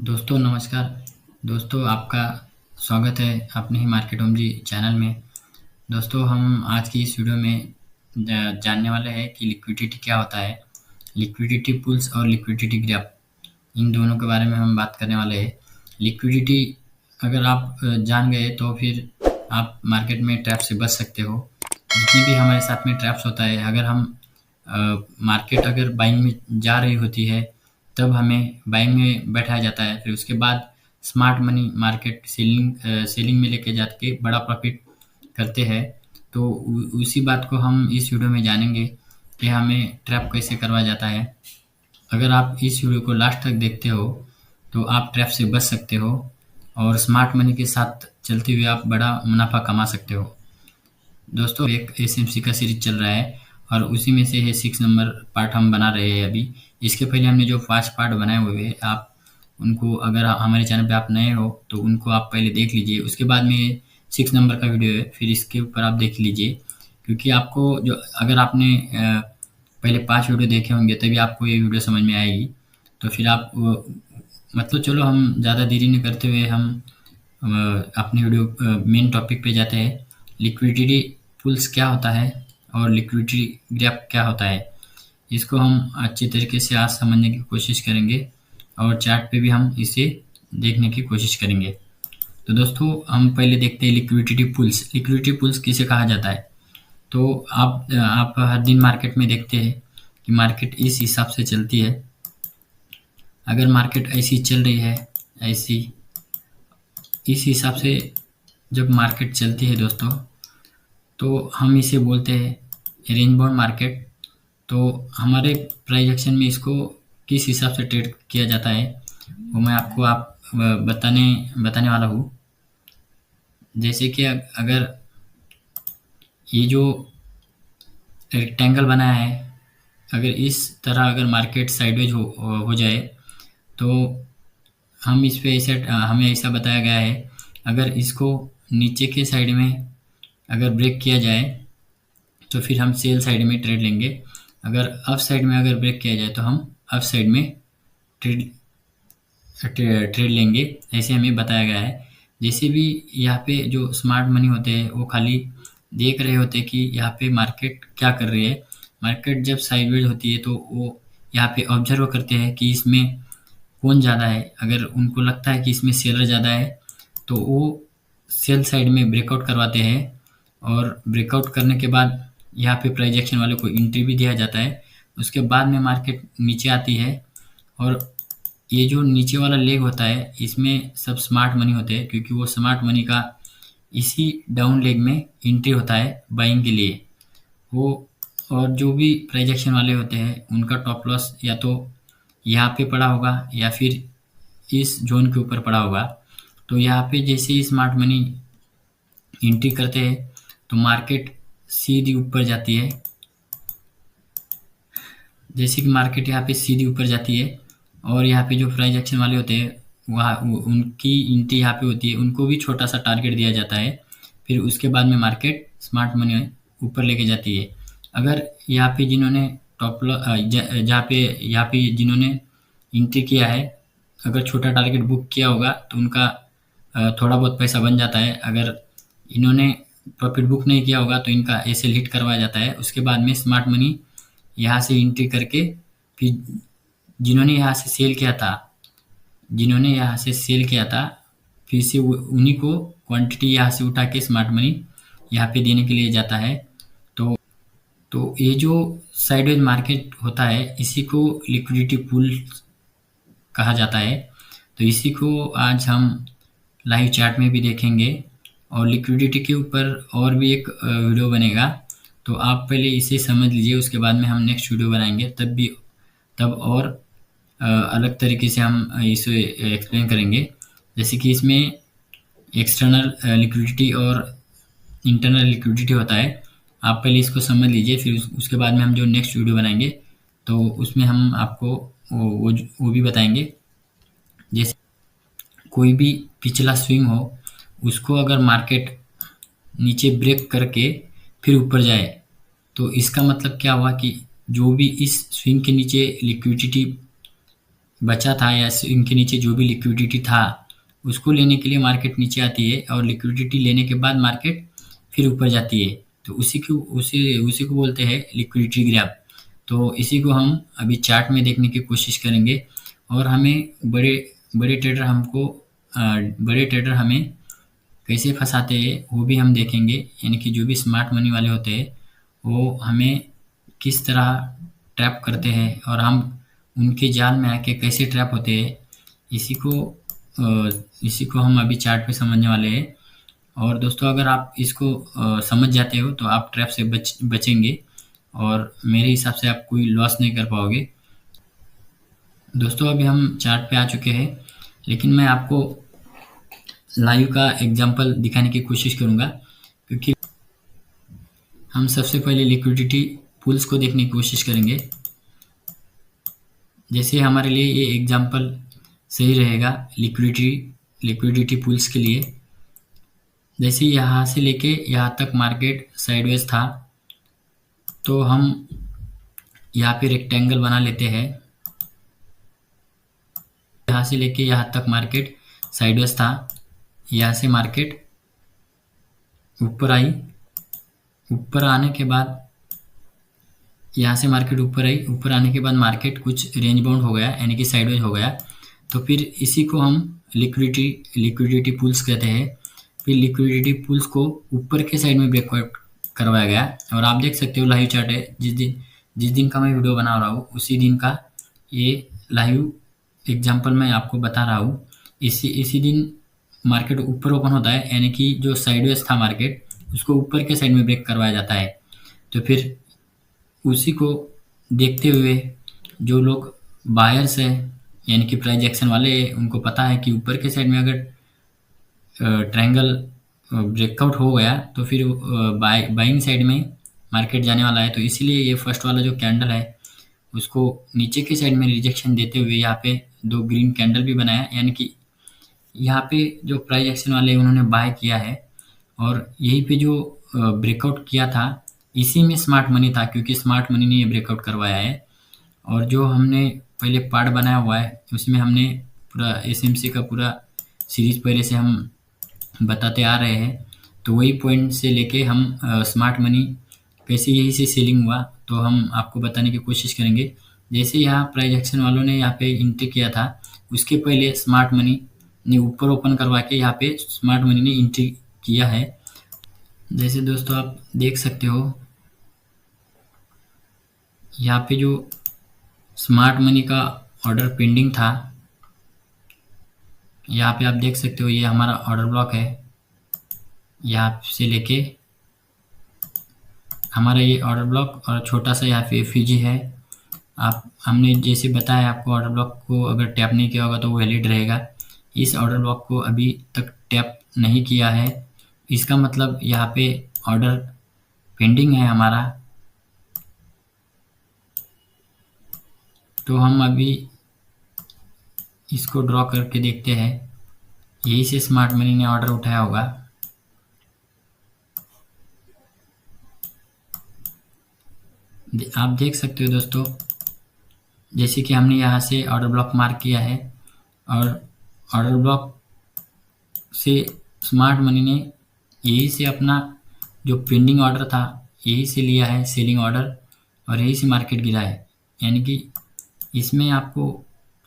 दोस्तों नमस्कार। दोस्तों आपका स्वागत है अपने ही मार्केट ओम जी चैनल में। दोस्तों हम आज की इस वीडियो में जानने वाले हैं कि लिक्विडिटी क्या होता है, लिक्विडिटी पुल्स और लिक्विडिटी ग्रैप, इन दोनों के बारे में हम बात करने वाले हैं। लिक्विडिटी अगर आप जान गए तो फिर आप मार्केट में ट्रैप से बच सकते हो। जितने भी हमारे साथ में ट्रैप्स होता है, अगर हम मार्केट अगर बाइंग में जा रही होती है तब हमें बाइंग में बैठाया जाता है, फिर उसके बाद स्मार्ट मनी मार्केट सेलिंग में लेके जाके बड़ा प्रॉफिट करते हैं। तो उसी बात को हम इस वीडियो में जानेंगे कि हमें ट्रैप कैसे करवाया जाता है। अगर आप इस वीडियो को लास्ट तक देखते हो तो आप ट्रैप से बच सकते हो और स्मार्ट मनी के साथ चलते हुए आप बड़ा मुनाफा कमा सकते हो। दोस्तों एक एसएमसी का सीरीज चल रहा है और उसी में से है 6 नंबर पार्ट हम बना रहे हैं अभी। इसके पहले हमने जो 5 पार्ट बनाए हुए हैं, आप उनको अगर हमारे चैनल पे आप नए हो तो उनको आप पहले देख लीजिए। उसके बाद में 6 नंबर का वीडियो है, फिर इसके ऊपर आप देख लीजिए, क्योंकि आपको जो अगर आपने पहले 5 वीडियो देखे होंगे तभी आपको ये वीडियो समझ में आएगी। तो फिर आप मतलब चलो हम ज़्यादा देरी नहीं करते हुए हम अपने वीडियो मेन टॉपिक पे जाते हैं। लिक्विडिटी पुल्स क्या होता है और लिक्विडिटी गैप क्या होता है, इसको हम अच्छी तरीके से आज समझने की कोशिश करेंगे और चार्ट पे भी हम इसे देखने की कोशिश करेंगे। तो दोस्तों हम पहले देखते हैं लिक्विडिटी पुल्स। लिक्विडिटी पुल्स किसे कहा जाता है? तो आप हर दिन मार्केट में देखते हैं कि मार्केट इस हिसाब से चलती है। अगर मार्केट ऐसी चल रही है, ऐसी इस हिसाब से जब मार्केट चलती है दोस्तों, तो हम इसे बोलते हैं रेंज बाउंड मार्केट। तो हमारे प्राइस एक्शन में इसको किस हिसाब से ट्रेड किया जाता है वो मैं आपको बताने वाला हूँ। जैसे कि अगर ये जो रेक्टेंगल बनाया है, अगर इस तरह अगर मार्केट साइडवेज हो जाए तो हम इस पे ऐसा हमें ऐसा बताया गया है, अगर इसको नीचे के साइड में अगर ब्रेक किया जाए तो फिर हम सेल साइड में ट्रेड लेंगे। अगर अप साइड में अगर ब्रेक किया जाए तो हम अप साइड में ट्रेड लेंगे, ऐसे हमें बताया गया है। जैसे भी यहाँ पे जो स्मार्ट मनी होते हैं वो खाली देख रहे होते हैं कि यहाँ पे मार्केट क्या कर रही है। मार्केट जब साइडवेज होती है तो वो यहाँ पे ऑब्जर्व करते हैं कि इसमें कौन ज़्यादा है। अगर उनको लगता है कि इसमें सेलर ज़्यादा है तो वो सेल साइड में ब्रेकआउट करवाते हैं और ब्रेकआउट करने के बाद यहाँ पे प्राइस एक्शन वाले को एंट्री भी दिया जाता है। उसके बाद में मार्केट नीचे आती है और ये जो नीचे वाला लेग होता है इसमें सब स्मार्ट मनी होते हैं, क्योंकि वो स्मार्ट मनी का इसी डाउन लेग में एंट्री होता है बाइंग के लिए वो। और जो भी प्राइस एक्शन वाले होते हैं उनका टॉप लॉस या तो यहाँ पे पड़ा होगा या फिर इस जोन के ऊपर पड़ा होगा। तो यहाँ पे जैसे ही स्मार्ट मनी एंट्री करते हैं तो मार्केट सीधी ऊपर जाती है। जैसे कि मार्केट यहाँ पे सीधी ऊपर जाती है और यहाँ पे जो प्राइस एक्शन वाले होते हैं वहाँ उनकी एंट्री यहाँ पे होती है, उनको भी छोटा सा टारगेट दिया जाता है। फिर उसके बाद में मार्केट स्मार्ट मनी ऊपर लेके जाती है। अगर यहाँ पे जिन्होंने यहाँ पे जिन्होंने एंट्री किया है, अगर छोटा टारगेट बुक किया होगा तो उनका थोड़ा बहुत पैसा बन जाता है। अगर इन्होंने प्रॉफिट बुक नहीं किया होगा तो इनका एसएल हिट करवाया जाता है। उसके बाद में स्मार्ट मनी यहाँ से एंट्री करके फिर जिन्होंने यहाँ से सेल किया था फिर से उन्हीं को क्वांटिटी यहाँ से उठा के स्मार्ट मनी यहाँ पे देने के लिए जाता है। तो ये जो साइडवेज मार्केट होता है इसी को लिक्विडिटी पूल कहा जाता है। तो इसी को आज हम लाइव चार्ट में भी देखेंगे और लिक्विडिटी के ऊपर और भी एक वीडियो बनेगा। तो आप पहले इसे समझ लीजिए, उसके बाद में हम नेक्स्ट वीडियो बनाएंगे तब और अलग तरीके से हम इसे एक्सप्लेन करेंगे। जैसे कि इसमें एक्सटर्नल लिक्विडिटी और इंटरनल लिक्विडिटी होता है। आप पहले इसको समझ लीजिए, फिर उसके बाद में हम जो नेक्स्ट वीडियो बनाएंगे तो उसमें हम आपको वो भी बताएंगे। जैसे कोई भी पिछला स्विंग हो उसको अगर मार्केट नीचे ब्रेक करके फिर ऊपर जाए तो इसका मतलब क्या हुआ कि जो भी इस स्विंग के नीचे लिक्विडिटी बचा था या इनके नीचे जो भी लिक्विडिटी था उसको लेने के लिए मार्केट नीचे आती है, और लिक्विडिटी लेने के बाद मार्केट फिर ऊपर जाती है। तो उसी को बोलते हैं लिक्विडिटी ग्रैब। तो इसी को हम अभी चार्ट में देखने की कोशिश करेंगे, और हमें बड़े बड़े ट्रेडर बड़े ट्रेडर हमें कैसे फंसाते हैं वो भी हम देखेंगे। यानी कि जो भी स्मार्ट मनी वाले होते हैं वो हमें किस तरह ट्रैप करते हैं, और हम उनके जाल में आके कैसे ट्रैप होते हैं, इसी को हम अभी चार्ट पे समझने वाले हैं। और दोस्तों, अगर आप इसको समझ जाते हो तो आप ट्रैप से बचेंगे, और मेरे हिसाब से आप कोई लॉस नहीं कर पाओगे। दोस्तों, अभी हम चार्ट पे आ चुके हैं, लेकिन मैं आपको लाइव का एग्जांपल दिखाने की कोशिश करूंगा, क्योंकि हम सबसे पहले लिक्विडिटी पूल्स को देखने की कोशिश करेंगे। जैसे हमारे लिए ये एग्जांपल सही रहेगा लिक्विडिटी पूल्स के लिए। जैसे यहाँ से लेके यहाँ तक मार्केट साइडवेज था, तो हम यहाँ पे रेक्टेंगल बना लेते हैं। यहाँ से लेके यहाँ तक मार्केट साइडवेज था, यहाँ से मार्केट ऊपर आई, ऊपर आने के बाद यहाँ से मार्केट ऊपर आई, ऊपर आने के बाद मार्केट कुछ रेंज बाउंड हो गया, यानी कि साइडवेज हो गया। तो फिर इसी को हम लिक्विडिटी पूल्स कहते हैं। फिर लिक्विडिटी पूल्स को ऊपर के साइड में ब्रेकआउट करवाया गया, और आप देख सकते हो लाइव चार्ट है। जिस दिन का मैं वीडियो बना रहा हूँ उसी दिन का ये लाइव एग्जांपल मैं आपको बता रहा हूँ। इसी दिन मार्केट ऊपर ओपन होता है, यानी कि जो साइडवेज था मार्केट उसको ऊपर के साइड में ब्रेक करवाया जाता है। तो फिर उसी को देखते हुए जो लोग बायर्स है, यानी कि प्राइस एक्शन वाले हैं, उनको पता है कि ऊपर के साइड में अगर ट्रायंगल ब्रेकआउट हो गया तो फिर बाइंग साइड में मार्केट जाने वाला है। तो इसीलिए ये फर्स्ट वाला जो कैंडल है उसको नीचे के साइड में रिजेक्शन देते हुए यहाँ पे 2 ग्रीन कैंडल भी बनाया, यानी कि यहाँ पे जो प्राइस एक्शन वाले उन्होंने बाय किया है, और यहीं पे जो ब्रेकआउट किया था इसी में स्मार्ट मनी था, क्योंकि स्मार्ट मनी ने ये ब्रेकआउट करवाया है। और जो हमने पहले पार्ट बनाया हुआ है उसमें हमने पूरा एसएमसी का पूरा सीरीज पहले से हम बताते आ रहे हैं। तो वही पॉइंट से लेके हम स्मार्ट मनी कैसे यही से सेलिंग हुआ तो हम आपको बताने की कोशिश करेंगे। जैसे यहाँ प्राइस एक्शन वालों ने यहाँ पे एंट्री किया था, उसके पहले स्मार्ट मनी ने ऊपर ओपन करवा के यहाँ पे स्मार्ट मनी ने एंट्री किया है। जैसे दोस्तों आप देख सकते हो यहाँ पे जो स्मार्ट मनी का ऑर्डर पेंडिंग था, यहाँ पे आप देख सकते हो ये हमारा ऑर्डर ब्लॉक है। यहाँ से लेके हमारा ये ऑर्डर ब्लॉक और छोटा सा यहाँ पे एफईजी है। हमने जैसे बताया आपको, ऑर्डर ब्लॉक को अगर टैप नहीं किया होगा तो वो वैलिड रहेगा। इस ऑर्डर ब्लॉक को अभी तक टैप नहीं किया है, इसका मतलब यहाँ पे ऑर्डर पेंडिंग है हमारा। तो हम अभी इसको ड्रॉ करके देखते हैं, यही से स्मार्ट मनी ने ऑर्डर उठाया होगा। आप देख सकते हो दोस्तों, जैसे कि हमने यहाँ से ऑर्डर ब्लॉक मार्क किया है, और ऑर्डर ब्लॉक से स्मार्ट मनी ने यही से अपना जो पेंडिंग ऑर्डर था यही से लिया है सेलिंग ऑर्डर, और यही से मार्केट गिरा है। यानी कि इसमें आपको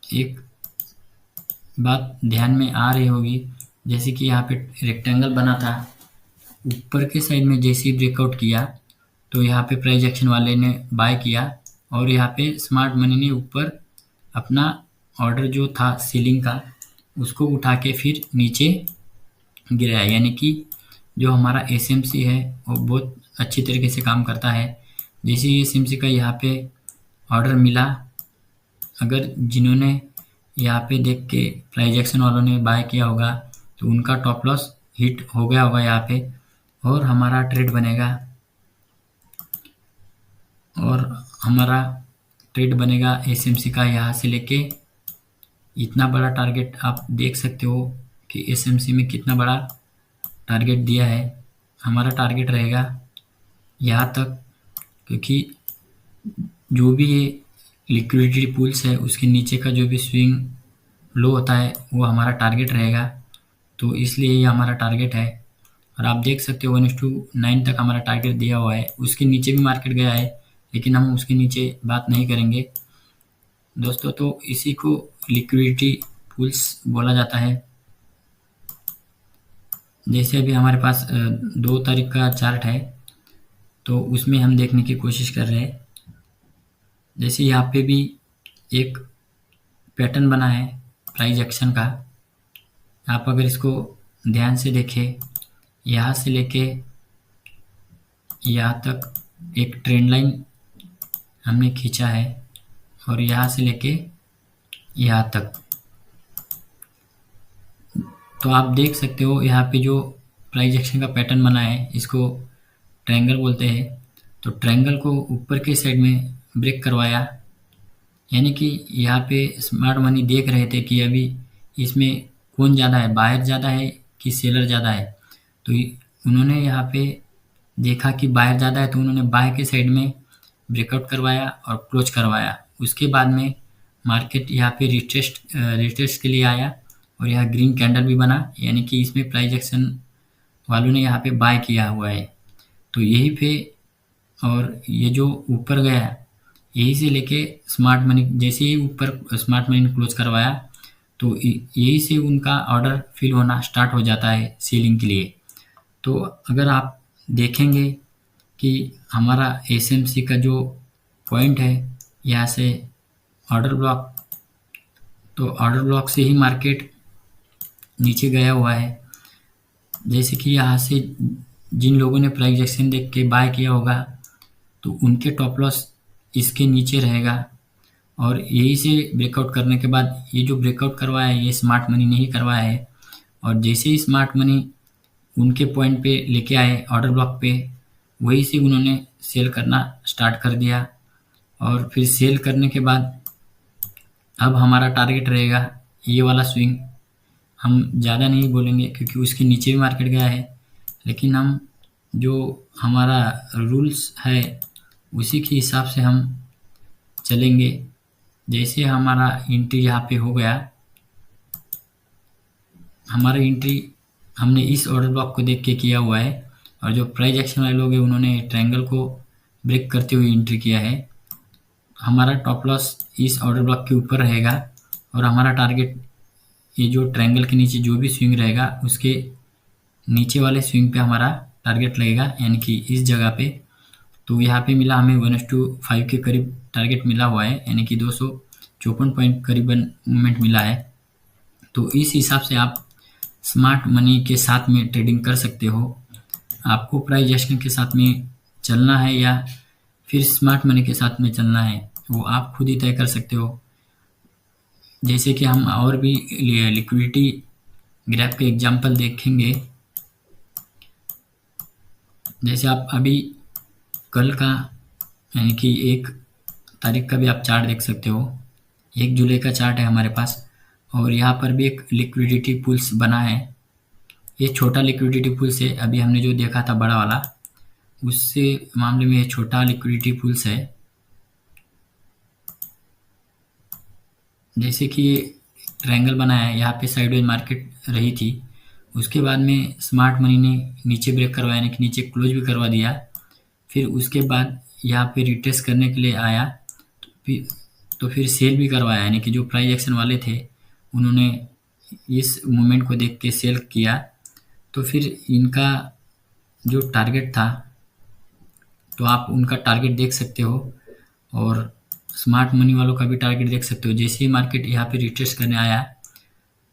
एक बात ध्यान में आ रही होगी, जैसे कि यहाँ पे रेक्टेंगल बना था, ऊपर के साइड में जैसे ही ब्रेकआउट किया तो यहाँ पे प्राइस एक्शन वाले ने बाय किया, और यहाँ पे स्मार्ट मनी ने ऊपर अपना ऑर्डर जो था सेलिंग का उसको उठा के फिर नीचे गिराया। यानी कि जो हमारा एसएमसी है वो बहुत अच्छी तरीके से काम करता है। जैसे ही एसएमसी का यहाँ पे ऑर्डर मिला, अगर जिन्होंने यहाँ पे देख के प्राइस एक्शन वालों ने बाय किया होगा तो उनका टॉप लॉस हिट हो गया होगा यहाँ पे, और हमारा ट्रेड बनेगा। और हमारा ट्रेड बनेगा एसएमसी का यहाँ से लेके इतना बड़ा टारगेट। आप देख सकते हो कि एसएमसी में कितना बड़ा टारगेट दिया है। हमारा टारगेट रहेगा यहाँ तक, क्योंकि जो भी ये लिक्विडिटी पूल्स है उसके नीचे का जो भी स्विंग लो होता है वो हमारा टारगेट रहेगा, तो इसलिए ये हमारा टारगेट है। और आप देख सकते हो 1:9 तक हमारा टारगेट दिया हुआ है। उसके नीचे भी मार्केट गया है, लेकिन हम उसके नीचे बात नहीं करेंगे दोस्तों। तो इसी को लिक्विडिटी पूल्स बोला जाता है। जैसे अभी हमारे पास 2 तारीख का चार्ट है, तो उसमें हम देखने की कोशिश कर रहे हैं। जैसे यहाँ पे भी एक पैटर्न बना है प्राइस एक्शन का। आप अगर इसको ध्यान से देखें, यहाँ से लेके यहाँ तक एक ट्रेंड लाइन हमने खींचा है, और यहाँ से लेके यहाँ तक। तो आप देख सकते हो यहाँ पे जो प्राइस एक्शन का पैटर्न बना है इसको ट्रायंगल बोलते हैं। तो ट्रायंगल को ऊपर के साइड में ब्रेक करवाया, यानी कि यहाँ पे स्मार्ट मनी देख रहे थे कि अभी इसमें कौन ज़्यादा है, बायर ज़्यादा है कि सेलर ज़्यादा है। तो उन्होंने यहाँ पे देखा कि बायर ज़्यादा है, तो उन्होंने बाय के साइड में ब्रेकआउट करवाया और क्लोज करवाया। उसके बाद में मार्केट यहाँ पे रिटेस्ट के लिए आया, और यहाँ ग्रीन कैंडल भी बना, यानी कि इसमें प्राइस एक्शन वालों ने यहाँ पे बाय किया हुआ है। तो यही पे, और ये जो ऊपर गया यही से लेके स्मार्ट मनी, जैसे ही ऊपर स्मार्ट मनी ने क्लोज करवाया तो यही से उनका ऑर्डर फिल होना स्टार्ट हो जाता है सेलिंग के लिए। तो अगर आप देखेंगे कि हमारा एसएमसी का जो पॉइंट है यहाँ से ऑर्डर ब्लॉक, तो ऑर्डर ब्लॉक से ही मार्केट नीचे गया हुआ है। जैसे कि यहाँ से जिन लोगों ने प्राइस एक्शन देख के बाय किया होगा तो उनके टॉप लॉस इसके नीचे रहेगा, और यही से ब्रेकआउट करने के बाद ये जो ब्रेकआउट करवाया है ये स्मार्ट मनी ने ही करवाया है। और जैसे ही स्मार्ट मनी उनके पॉइंट पे लेके आए ऑर्डर ब्लॉक पे, वही से उन्होंने सेल करना स्टार्ट कर दिया। और फिर सेल करने के बाद अब हमारा टारगेट रहेगा ये वाला स्विंग। हम ज़्यादा नहीं बोलेंगे क्योंकि उसके नीचे भी मार्केट गया है, लेकिन हम जो हमारा रूल्स है उसी के हिसाब से हम चलेंगे। जैसे हमारा एंट्री यहाँ पे हो गया, हमारा एंट्री हमने इस ऑर्डर ब्लॉक को देख के किया हुआ है, और जो प्राइस एक्शन वाले लोग हैं उन्होंने ट्रायंगल को ब्रेक करते हुए एंट्री किया है। हमारा टॉप लॉस इस ऑर्डर ब्लॉक के ऊपर रहेगा, और हमारा टारगेट ये जो ट्रायंगल के नीचे जो भी स्विंग रहेगा उसके नीचे वाले स्विंग पे हमारा टारगेट लगेगा, यानी कि इस जगह पे। तो यहाँ पे मिला हमें 1:5 के करीब टारगेट मिला हुआ है, यानी कि 254 पॉइंट करीबन मूवमेंट मिला है। तो इस हिसाब से आप स्मार्ट मनी के साथ में ट्रेडिंग कर सकते हो। आपको प्राइस एक्शन के साथ में चलना है या फिर स्मार्ट मनी के साथ में चलना है, वो आप खुद ही तय कर सकते हो। जैसे कि हम और भी लिक्विडिटी ग्राफ के एग्जांपल देखेंगे। जैसे आप अभी कल का, यानी कि 1 तारीख का भी आप चार्ट देख सकते हो। 1 जुलाई का चार्ट है हमारे पास, और यहाँ पर भी एक लिक्विडिटी पुल्स बना है। ये छोटा लिक्विडिटी पुल्स है, अभी हमने जो देखा था बड़ा वाला, उससे मामले में ये छोटा लिक्विडिटी पुल्स है। जैसे कि ये ट्रायंगल बना है, यहाँ पे साइडवेज मार्केट रही थी, उसके बाद में स्मार्ट मनी ने नीचे ब्रेक करवाया, यानी कि नीचे क्लोज भी करवा दिया। फिर उसके बाद यहाँ पे रिटेस्ट करने के लिए आया, तो फिर सेल भी करवाया, यानी कि जो प्राइस एक्शन वाले थे उन्होंने इस मूवमेंट को देख के सेल किया। तो फिर इनका जो टारगेट था, तो आप उनका टारगेट देख सकते हो, और स्मार्ट मनी वालों का भी टारगेट देख सकते हो। जैसे ही मार्केट यहाँ पे रिटेस्ट करने आया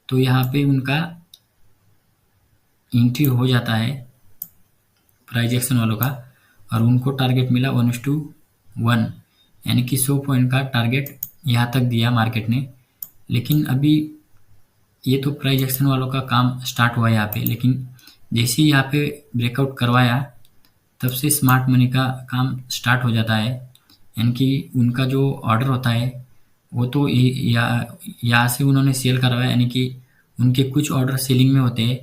तो यहाँ पे उनका एंट्री हो जाता है प्राइस एक्शन वालों का, और उनको टारगेट मिला 1:1, यानी कि 100 पॉइंट का टारगेट यहाँ तक दिया मार्केट ने। लेकिन अभी ये तो प्राइस एक्शन वालों का काम स्टार्ट हुआ यहाँ पे, लेकिन जैसे ही यहाँ पे ब्रेकआउट करवाया तब से स्मार्ट मनी का काम स्टार्ट हो जाता है। यानी कि उनका जो ऑर्डर होता है वो तो यहाँ से उन्होंने सेल करवाया, यानी कि उनके कुछ ऑर्डर सेलिंग में होते हैं,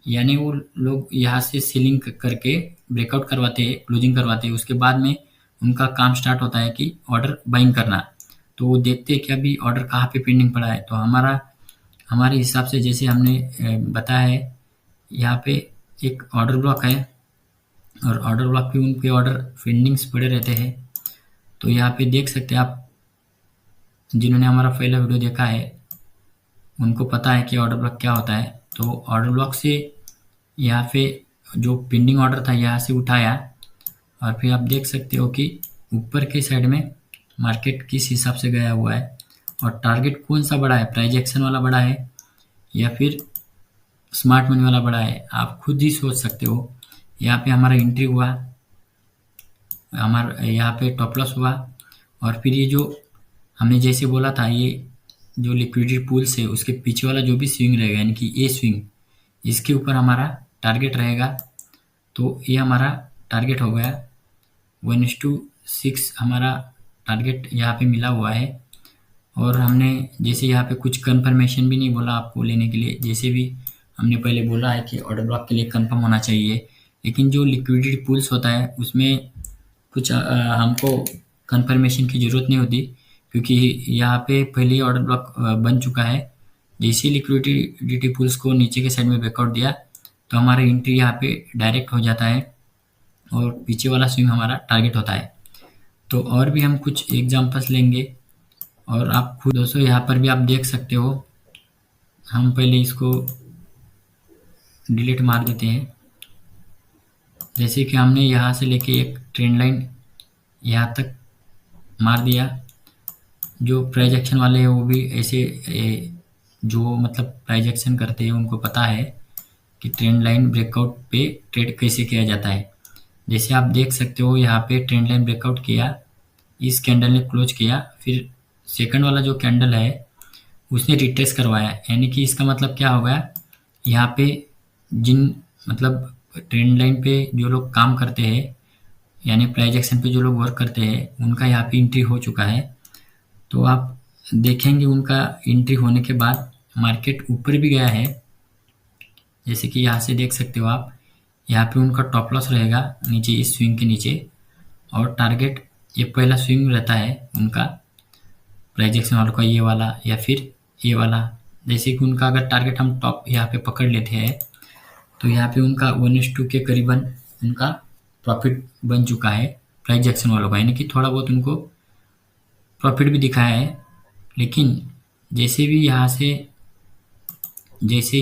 यानी वो लोग यहाँ से सेलिंग करके ब्रेकआउट करवाते हैं, क्लोजिंग करवाते हैं। उसके बाद में उनका काम स्टार्ट होता है कि ऑर्डर बाइंग करना। तो वो देखते हैं कि अभी ऑर्डर कहाँ पे पेंडिंग पड़ा है। तो हमारे हिसाब से जैसे हमने बताया है, यहाँ पे एक ऑर्डर ब्लॉक है और ऑर्डर ब्लॉक पे उनके ऑर्डर पेंडिंग्स पड़े रहते हैं। तो यहाँ पे देख सकते हैं आप, जिन्होंने हमारा पहला वीडियो देखा है उनको पता है कि ऑर्डर ब्लॉक क्या होता है। तो ऑर्डर ब्लॉक से यहाँ पे जो पेंडिंग ऑर्डर था यहाँ से उठाया और फिर आप देख सकते हो कि ऊपर के साइड में मार्केट किस हिसाब से गया हुआ है और टारगेट कौन सा बड़ा है, प्राइस एक्शन वाला बड़ा है या फिर स्मार्ट मनी वाला बड़ा है, आप खुद ही सोच सकते हो। यहाँ पे हमारा एंट्री हुआ, हमारा यहाँ पे टॉप लॉस हुआ और फिर ये जो हमने जैसे बोला था, ये जो लिक्विडिटी पूल्स है उसके पीछे वाला जो भी स्विंग रहेगा यानी कि ए स्विंग, इसके ऊपर हमारा टारगेट रहेगा। तो ये हमारा टारगेट हो गया 1:6 हमारा टारगेट यहाँ पे मिला हुआ है। और हमने जैसे यहाँ पे कुछ कंफर्मेशन भी नहीं बोला आपको लेने के लिए, जैसे भी हमने पहले बोला है कि ऑर्डर ब्लॉक के लिए कंफर्म होना चाहिए, लेकिन जो लिक्विडिटी पूल्स होता है उसमें कुछ हमको कंफर्मेशन की ज़रूरत नहीं होती, क्योंकि यहाँ पे पहले ही ऑर्डर ब्लॉक बन चुका है। जैसे ही लिक्विडिटी पूल्स को नीचे के साइड में बैकआउट दिया तो हमारा एंट्री यहाँ पे डायरेक्ट हो जाता है और पीछे वाला स्विंग हमारा टारगेट होता है। तो और भी हम कुछ एग्जांपल्स लेंगे और आप खुद दोस्तों यहाँ पर भी आप देख सकते हो। हम पहले इसको डिलीट मार देते हैं। जैसे कि हमने यहाँ से लेके एक ट्रेंड लाइन यहाँ तक मार दिया। जो प्राइस एक्शन वाले हैं वो भी ऐसे जो मतलब प्राइस एक्शन करते हैं उनको पता है कि ट्रेंड लाइन ब्रेकआउट पे ट्रेड कैसे किया जाता है। जैसे आप देख सकते हो यहाँ पे ट्रेंड लाइन ब्रेकआउट किया, इस कैंडल ने क्लोज किया, फिर सेकंड वाला जो कैंडल है उसने रिट्रेस करवाया, यानी कि इसका मतलब क्या हो गया, यहाँ पे जिन मतलब ट्रेंड लाइन पे जो लोग काम करते हैं यानी प्राइस एक्शन पे जो लोग वर्क करते हैं उनका यहाँ पे एंट्री हो चुका है। तो आप देखेंगे उनका एंट्री होने के बाद मार्केट ऊपर भी गया है, जैसे कि यहाँ से देख सकते हो आप। यहाँ पे उनका टॉप लॉस रहेगा नीचे इस स्विंग के नीचे और टारगेट ये पहला स्विंग रहता है उनका प्राइस एक्शन वालों का, ये वाला या फिर ये वाला। जैसे कि उनका अगर टारगेट हम टॉप यहाँ पे पकड़ लेते हैं तो यहाँ पे उनका 1:2 के करीबन उनका प्रॉफिट बन चुका है प्राइस एक्शन वालों का, यानी कि थोड़ा बहुत उनको प्रॉफिट भी दिखाया है। लेकिन जैसे ही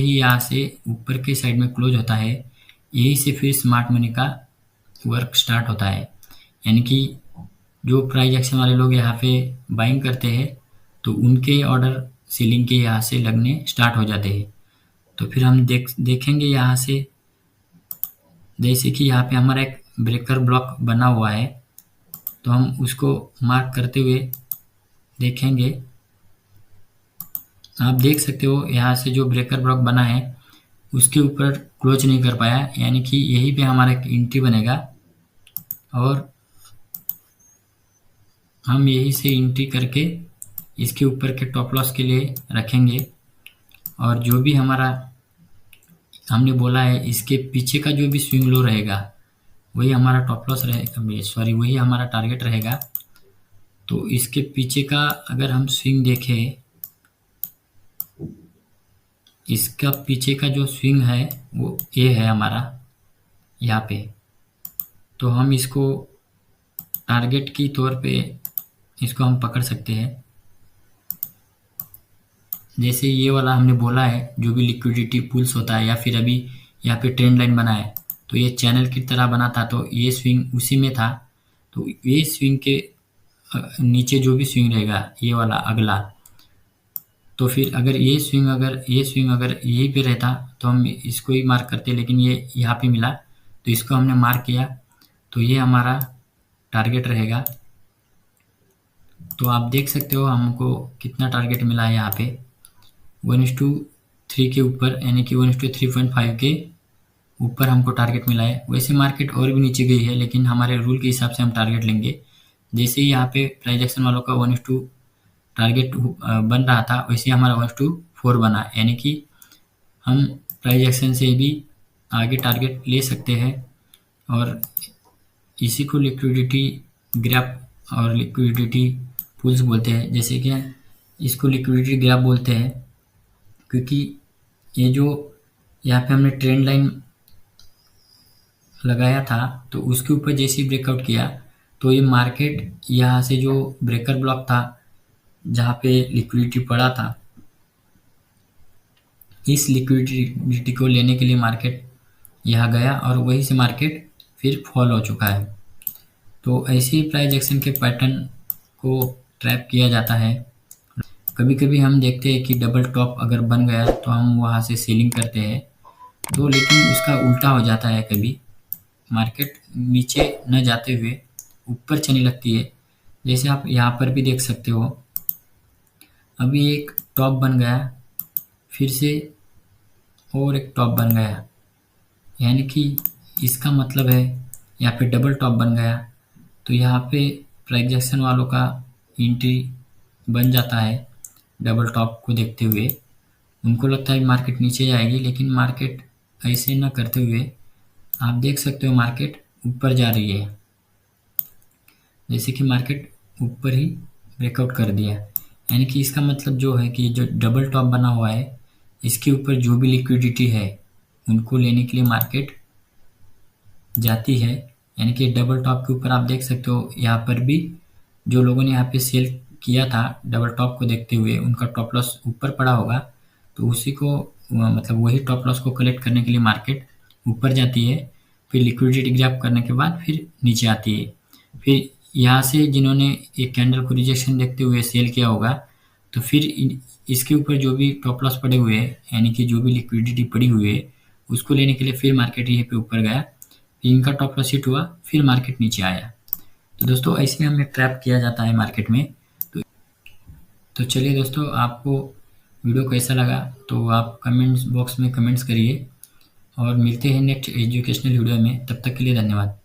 यहाँ से ऊपर के साइड में क्लोज होता है, यही से फिर स्मार्ट मनी का वर्क स्टार्ट होता है। यानी कि जो प्राइस एक्शन वाले लोग यहाँ पे बाइंग करते हैं तो उनके ऑर्डर सेलिंग के यहाँ से लगने स्टार्ट हो जाते हैं। तो फिर हम देखेंगे यहाँ से, जैसे कि यहाँ पे हमारा एक ब्रेकर ब्लॉक बना हुआ है तो हम उसको मार्क करते हुए देखेंगे। आप देख सकते हो यहाँ से जो ब्रेकर ब्लॉक बना है उसके ऊपर क्लोज नहीं कर पाया, यानी कि यहीं पे हमारा एक एंट्री बनेगा और हम यहीं से एंट्री करके इसके ऊपर के टॉप लॉस के लिए रखेंगे। और जो भी हमारा हमने बोला है इसके पीछे का जो भी स्विंग लो रहेगा वही हमारा टॉप लॉस रहेगा, सॉरी वही हमारा टारगेट रहेगा। तो इसके पीछे का अगर हम स्विंग देखें, इसका पीछे का जो स्विंग है वो ए है हमारा यहाँ पे। तो हम इसको टारगेट की तौर पे इसको हम पकड़ सकते हैं। जैसे ये वाला हमने बोला है जो भी लिक्विडिटी पूल्स होता है या फिर अभी यहाँ पे ट्रेंड लाइन बना है तो ये चैनल की तरह बना था, तो ये स्विंग उसी में था। तो ये स्विंग के नीचे जो भी स्विंग रहेगा ये वाला अगला, तो फिर अगर ये स्विंग अगर यहीं पे रहता तो हम इसको ही मार्क करते, लेकिन ये यहाँ पे मिला तो इसको हमने मार्क किया, तो ये हमारा टारगेट रहेगा। तो आप देख सकते हो हमको कितना टारगेट मिला है यहाँ पे 1:3 के ऊपर, यानी कि 1:3.5 के ऊपर हमको टारगेट मिला है। वैसे मार्केट और भी नीचे गई है लेकिन हमारे रूल के हिसाब से हम टारगेट लेंगे। जैसे ही यहाँ पे प्राइस एक्शन वालों का 1:2 टारगेट बन रहा था वैसे हमारा 1:4 बना, यानी कि हम प्राइस एक्शन से भी आगे टारगेट ले सकते हैं। और इसी को लिक्विडिटी ग्राफ और लिक्विडिटी पूल्स बोलते हैं। जैसे कि इसको लिक्विडिटी ग्राफ बोलते हैं क्योंकि ये जो यहाँ पे हमने ट्रेंड लाइन लगाया था तो उसके ऊपर जैसे ही ब्रेकआउट किया तो ये मार्केट यहाँ से जो ब्रेकर ब्लॉक था जहाँ पे लिक्विडिटी पड़ा था, इस लिक्विडिटी को लेने के लिए मार्केट यहाँ गया और वहीं से मार्केट फिर फॉल हो चुका है। तो ऐसे ही प्राइस एक्शन के पैटर्न को ट्रैप किया जाता है। कभी कभी हम देखते हैं कि डबल टॉप अगर बन गया तो हम वहाँ से सेलिंग करते हैं, तो लेकिन उसका उल्टा हो जाता है। कभी मार्केट नीचे न जाते हुए ऊपर चलने लगती है, जैसे आप यहाँ पर भी देख सकते हो। अभी एक टॉप बन गया, फिर से और एक टॉप बन गया, यानी कि इसका मतलब है यहाँ पे डबल टॉप बन गया। तो यहाँ पे प्राइस एक्शन वालों का एंट्री बन जाता है डबल टॉप को देखते हुए। उनको लगता है मार्केट नीचे जाएगी, लेकिन मार्केट ऐसे न करते हुए आप देख सकते हो मार्केट ऊपर जा रही है। जैसे कि मार्केट ऊपर ही ब्रेकआउट कर दिया, यानी कि इसका मतलब जो है कि जो डबल टॉप बना हुआ है इसके ऊपर जो भी लिक्विडिटी है उनको लेने के लिए मार्केट जाती है। यानी कि डबल टॉप के ऊपर आप देख सकते हो यहाँ पर भी जो लोगों ने यहाँ पे सेल किया था डबल टॉप को देखते हुए उनका टॉप लॉस ऊपर पड़ा होगा, तो उसी को मतलब वही टॉप लॉस को कलेक्ट करने के लिए मार्केट ऊपर जाती है, फिर लिक्विडिटी ग्रैब करने के बाद फिर नीचे आती है। फिर यहाँ से जिन्होंने एक कैंडल को रिजेक्शन देखते हुए सेल किया होगा, तो फिर इसके ऊपर जो भी टॉप लॉस पड़े हुए हैं यानी कि जो भी लिक्विडिटी पड़ी हुई है उसको लेने के लिए फिर मार्केट यहीं पे ऊपर गया, फिर इनका टॉप लॉस हिट हुआ, फिर मार्केट नीचे आया। तो दोस्तों ऐसे हमें ट्रैप किया जाता है मार्केट में। तो चलिए दोस्तों, आपको वीडियो कैसा लगा तो आप कमेंट्स बॉक्स में कमेंट्स करिए और मिलते हैं नेक्स्ट एजुकेशनल वीडियो में। तब तक के लिए धन्यवाद।